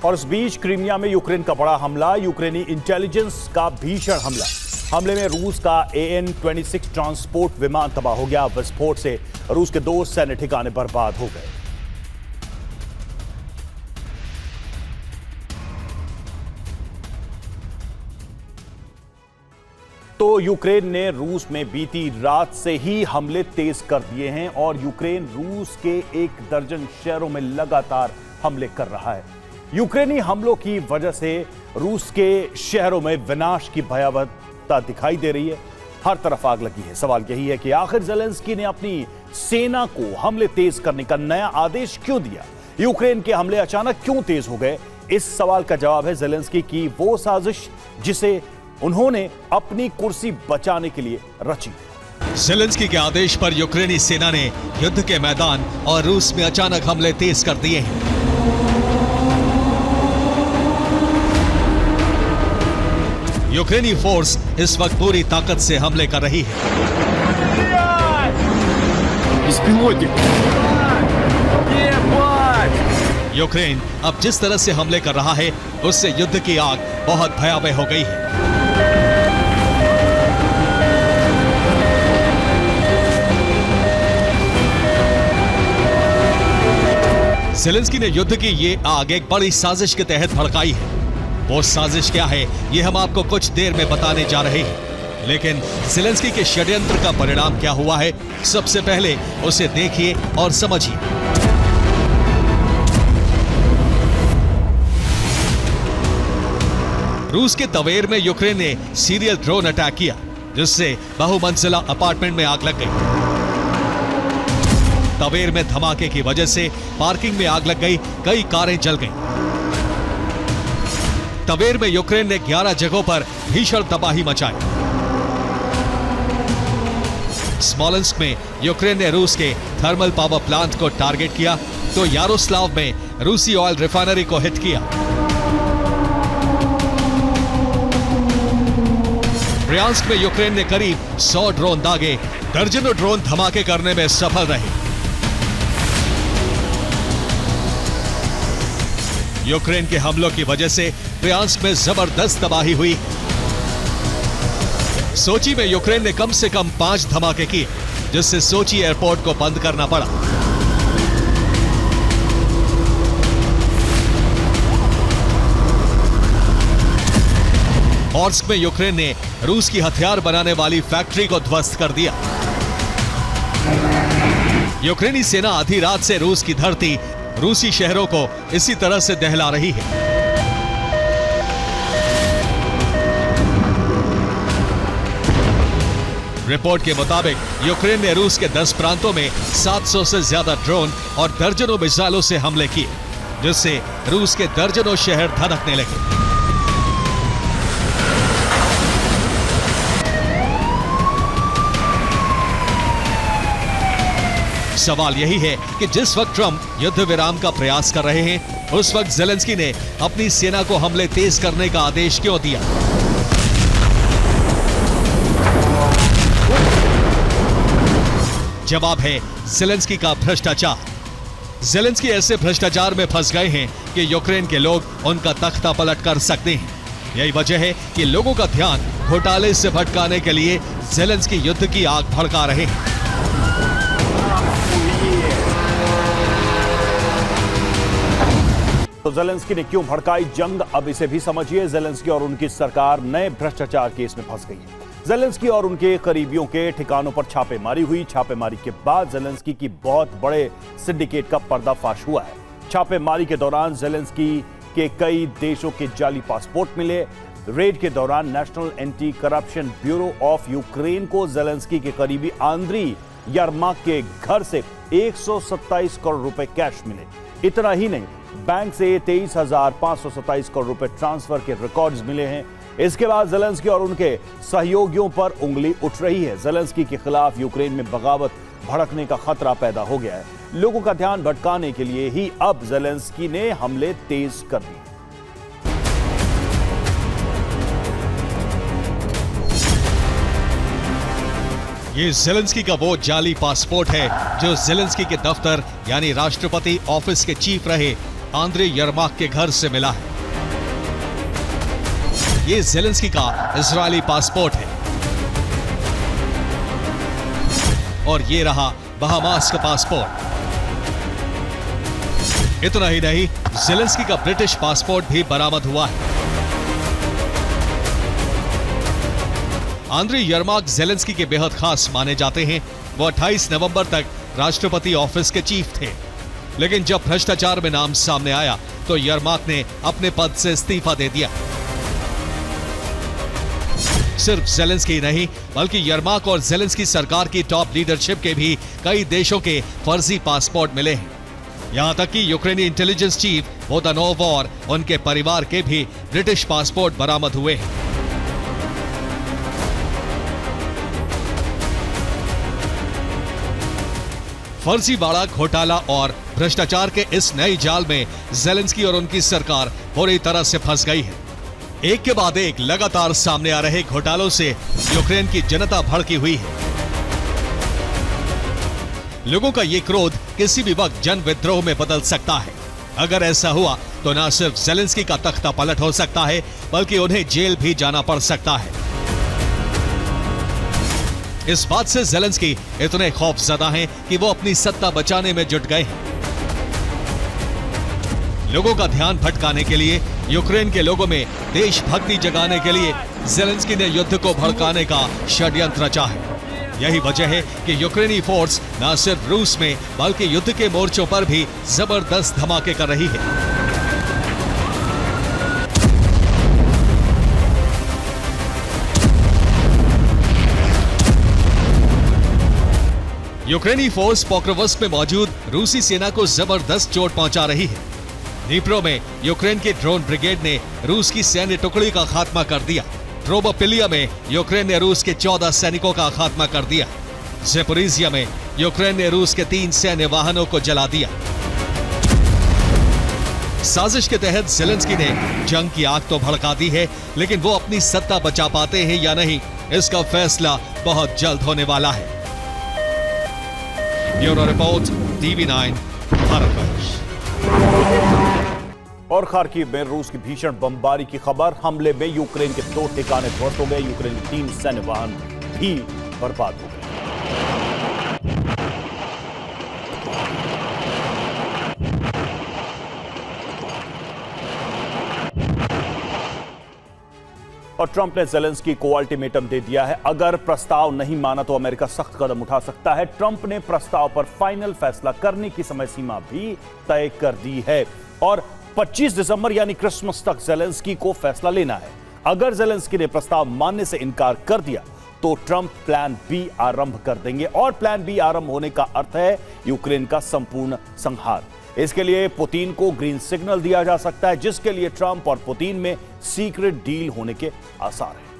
और इस बीच क्रीमिया में यूक्रेन का बड़ा हमला, यूक्रेनी इंटेलिजेंस का भीषण हमला। हमले में रूस का AN-26 ट्रांसपोर्ट विमान तबाह हो गया। विस्फोट से रूस के 2 सैन्य ठिकाने बर्बाद हो गए। तो यूक्रेन ने रूस में बीती रात से ही हमले तेज कर दिए हैं और यूक्रेन रूस के 1 दर्जन शहरों में लगातार हमले कर रहा है। यूक्रेनी हमलों की वजह से रूस के शहरों में विनाश की भयावहता दिखाई दे रही है। हर तरफ आग लगी है। सवाल यही है कि आखिर ज़ेलेंस्की ने अपनी सेना को हमले तेज करने का नया आदेश क्यों दिया? यूक्रेन के हमले अचानक क्यों तेज हो गए? इस सवाल का जवाब है ज़ेलेंस्की की वो साजिश जिसे उन्होंने अपनी कुर्सी बचाने के लिए रची। ज़ेलेंस्की के आदेश पर यूक्रेनी सेना ने युद्ध के मैदान और रूस में अचानक हमले तेज कर दिए हैं। यूक्रेनी फोर्स इस वक्त पूरी ताकत से हमले कर रही है। यूक्रेन अब जिस तरह से हमले कर रहा है उससे युद्ध की आग बहुत भयावह हो गई है। ज़ेलेंस्की ने युद्ध की ये आग एक बड़ी साजिश के तहत भड़काई है। वो साजिश क्या है ये हम आपको कुछ देर में बताने जा रहे हैं, लेकिन ज़ेलेंस्की के षड्यंत्र का परिणाम क्या हुआ है सबसे पहले उसे देखिए और समझिए। रूस के तवेर में यूक्रेन ने सीरियल ड्रोन अटैक किया जिससे बहुमंजिला अपार्टमेंट में आग लग गई। तवेर में धमाके की वजह से पार्किंग में आग लग गई, कई कारें जल गईं। तवेर में यूक्रेन ने 11 जगहों पर भीषण तबाही मचाई। स्मोलेंस्क में यूक्रेन ने रूस के थर्मल पावर प्लांट को टारगेट किया तो यारोस्लाव में रूसी ऑयल रिफाइनरी को हिट किया। ब्रियांस्क में यूक्रेन ने करीब 100 ड्रोन दागे, दर्जनों ड्रोन धमाके करने में सफल रहे। यूक्रेन के हमलों की वजह से ब्रियांस्क में जबरदस्त तबाही हुई। सोची में यूक्रेन ने कम से कम 5 धमाके किए जिससे सोची एयरपोर्ट को बंद करना पड़ा। ऑर्स्क में यूक्रेन ने रूस की हथियार बनाने वाली फैक्ट्री को ध्वस्त कर दिया। यूक्रेनी सेना आधी रात से रूस की धरती, रूसी शहरों को इसी तरह से दहला रही है। रिपोर्ट के मुताबिक यूक्रेन ने रूस के 10 प्रांतों में 700 से ज्यादा ड्रोन और दर्जनों मिसाइलों से हमले किए जिससे रूस के दर्जनों शहर धधकने लगे। सवाल यही है कि जिस वक्त ट्रंप युद्ध विराम का प्रयास कर रहे हैं उस वक्त ज़ेलेंस्की ने अपनी सेना को हमले तेज करने का आदेश क्यों दिया? जवाब है ज़ेलेंस्की का भ्रष्टाचार। ज़ेलेंस्की ऐसे भ्रष्टाचार में फंस गए हैं कि यूक्रेन के लोग उनका तख्ता पलट कर सकते हैं। यही वजह है कि लोगों का ध्यान घोटाले से भटकाने के लिए ज़ेलेंस्की युद्ध की आग भड़का रहे हैं। तो ज़ेलेंस्की ने क्यों भड़काई जंग, अब इसे भी समझिए। ज़ेलेंस्की और उनकी सरकार नए भ्रष्टाचार केस में फंस गई है। ज़ेलेंस्की और उनके करीबियों के ठिकानों पर छापेमारी हुई। छापेमारी के बाद ज़ेलेंस्की की बहुत बड़े सिंडिकेट का पर्दाफाश हुआ है। छापेमारी के दौरान ज़ेलेंस्की के कई देशों के जाली पासपोर्ट मिले। रेड के दौरान national anti corruption bureau of Ukraine को ज़ेलेंस्की के करीबी आंद्री यरमाक के घर से 127 करोड़ रुपए कैश मिले। इतना ही नहीं, बैंक से 23,527 करोड़ रुपए ट्रांसफर के रिकॉर्ड्स मिले हैं। इसके बाद ज़ेलेंस्की और उनके सहयोगियों पर उंगली उठ रही है। ज़ेलेंस्की के खिलाफ यूक्रेन में बगावत भड़कने का खतरा पैदा हो गया है। लोगों का ध्यान भटकाने के लिए ही अब ज़ेलेंस्की ने हमले तेज कर दिए। ये ज़ेलेंस्की का वो जाली पासपोर्ट है जो ज़ेलेंस्की के दफ्तर यानी राष्ट्रपति ऑफिस के चीफ रहे आंद्रे यरमाक के घर से मिला है। ये ज़ेलेंस्की का इजरायली पासपोर्ट है और ये रहा बहामास का पासपोर्ट। इतना ही नहीं, ज़ेलेंस्की का ब्रिटिश पासपोर्ट भी बरामद हुआ है। आंद्रे यरमाक ज़ेलेंस्की के बेहद खास माने जाते हैं। वो 28 नवंबर तक राष्ट्रपति ऑफिस के चीफ थे, लेकिन जब भ्रष्टाचार में नाम सामने आया तो यरमाक ने अपने पद से इस्तीफा दे दिया। सिर्फ ज़ेलेंस्की नहीं, बल्कि यरमाक और ज़ेलेंस्की सरकार की टॉप लीडरशिप के भी कई देशों के फर्जी पासपोर्ट मिले हैं। यहां तक कि यूक्रेनी इंटेलिजेंस चीफ बोदानोव और उनके परिवार के भी ब्रिटिश पासपोर्ट बरामद हुए हैं। फर्जीवाड़ा, घोटाला और भ्रष्टाचार के इस नए जाल में ज़ेलेंस्की और उनकी सरकार पूरी तरह से फंस गई है। एक के बाद एक लगातार सामने आ रहे घोटालों से यूक्रेन की जनता भड़की हुई है। लोगों का ये क्रोध किसी भी वक्त जन विद्रोह में बदल सकता है। अगर ऐसा हुआ तो न सिर्फ ज़ेलेंस्की का तख्ता पलट हो सकता है, बल्कि उन्हें जेल भी जाना पड़ सकता है। इस बात से ज़ेलेंस्की इतने खौफजदा हैं कि वो अपनी सत्ता बचाने में जुट गए हैं। लोगों का ध्यान भटकाने के लिए, यूक्रेन के लोगों में देशभक्ति जगाने के लिए ज़ेलेंस्की ने युद्ध को भड़काने का षड्यंत्र रचा है। यही वजह है कि यूक्रेनी फोर्स न सिर्फ रूस में बल्कि युद्ध के मोर्चों पर भी जबरदस्त धमाके कर रही है। यूक्रेनी फोर्स पोक्रोवस्क में मौजूद रूसी सेना को जबरदस्त चोट पहुंचा रही है। नीप्रो में यूक्रेन के ड्रोन ब्रिगेड ने रूस की सैन्य टुकड़ी का खात्मा कर दिया। ट्रोबोपिलिया में यूक्रेन ने रूस के 14 सैनिकों का खात्मा कर दिया। ज़ेपोरिजिया में यूक्रेन ने रूस के 3 सैन्य वाहनों को जला दिया। साजिश के तहत ज़ेलेंस्की ने जंग की आग तो भड़का दी है, लेकिन वो अपनी सत्ता बचा पाते हैं या नहीं, इसका फैसला बहुत जल्द होने वाला है। Bureau report, TV9 Bharatvarsh. और खार्किव में रूस की भीषण बमबारी की खबर। हमले में यूक्रेन के 2 ठिकाने ध्वस्त हो गए। यूक्रेन के 3 सैन्य वाहन भी बर्बाद हो गए। और ट्रंप ने ज़ेलेंस्की को अल्टीमेटम दे दिया है। अगर प्रस्ताव नहीं माना तो अमेरिका सख्त कदम उठा सकता है। ट्रंप ने प्रस्ताव पर फाइनल फैसला करने की समय सीमा भी तय कर दी है और 25 दिसंबर यानी क्रिसमस तक ज़ेलेंस्की को फैसला लेना है। अगर ज़ेलेंस्की ने प्रस्ताव मानने से इनकार कर दिया तो ट्रंप प्लान बी आरंभ कर देंगे और प्लान बी आरंभ होने का अर्थ है यूक्रेन का संपूर्ण संहार। इसके लिए पुतिन को ग्रीन सिग्नल दिया जा सकता है, जिसके लिए ट्रंप और पुतिन में सीक्रेट डील होने के आसार हैं।